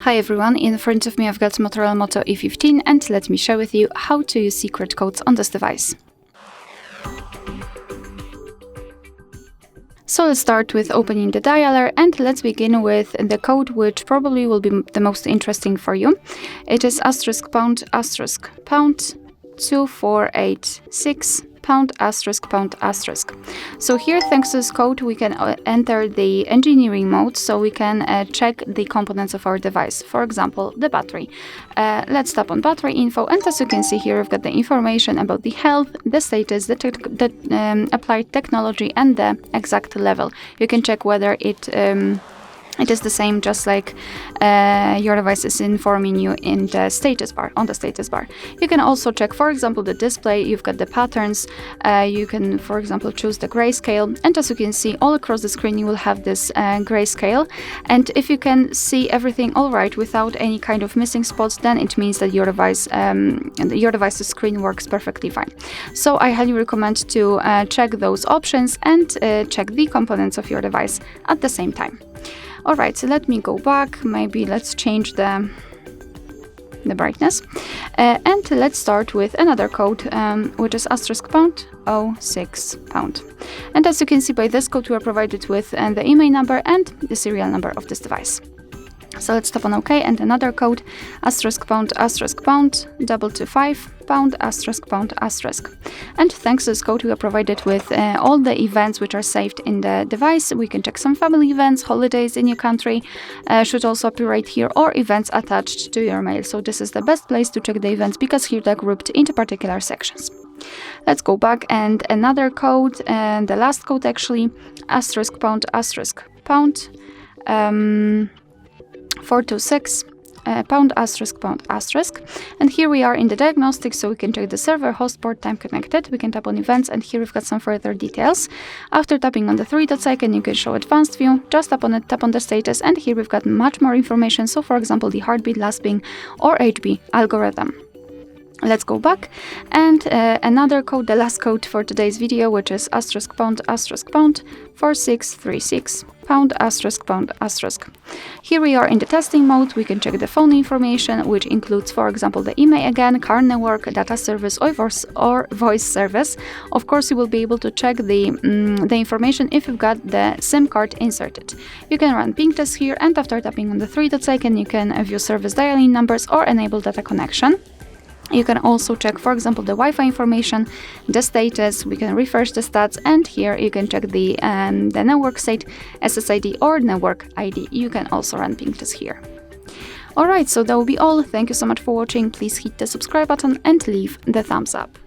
Hi everyone, in front of me I've got MOTOROLA Moto E15 and let me share with you how to use secret codes on this device. So let's start with opening the dialer and let's begin with the code which probably will be the most interesting for you. It is *## 2486 ###. So here, thanks to this code, we can enter the engineering mode, so we can check the components of our device. For example, the battery. Let's tap on battery info, and as you can see here, we've got the information about the health, the status, the applied technology, and the exact level. You can check whether it is the same, just like your device is informing you in the status bar, on the status bar. You can also check, for example, the display. You've got the patterns. You can, for example, choose the grayscale. And as you can see, all across the screen, you will have this grayscale. And if you can see everything all right without any kind of missing spots, then it means that your device's screen works perfectly fine. So I highly recommend to check those options and check the components of your device at the same time. Alright, so let me go back, maybe let's change the brightness, and let's start with another code, which is *##06#. And as you can see, by this code we are provided with the email number and the serial number of this device. So let's tap on OK, and another code, *##225###. And thanks to this code, we are provided with all the events which are saved in the device. We can check some family events, holidays in your country should also appear right here, or events attached to your mail. So this is the best place to check the events because here they're grouped into particular sections. Let's go back, and another code, and the last code actually, *##426##. And here we are in the diagnostics, so we can check the server, host port, time connected. We can tap on events, and here we've got some further details. After tapping on the three dots icon, you can show advanced view. Just tap on it, tap on the status, and here we've got much more information. So for example, the heartbeat, last ping, or HB algorithm. Let's go back, and another code, the last code for today's video, which is *##4636###. Here we are in the testing mode. We can check the phone information, which includes, for example, the email again, car network, data service, or voice service. Of course, you will be able to check the information if you've got the SIM card inserted. You can run ping test here, and after tapping on the three dots icon, you can view service dialing numbers or enable data connection. You can also check, for example, the Wi-Fi information, the status. We can refresh the stats, and here you can check the network state, SSID, or network ID. You can also run ping test here. Alright, so that will be all. Thank you so much for watching. Please hit the subscribe button and leave the thumbs up.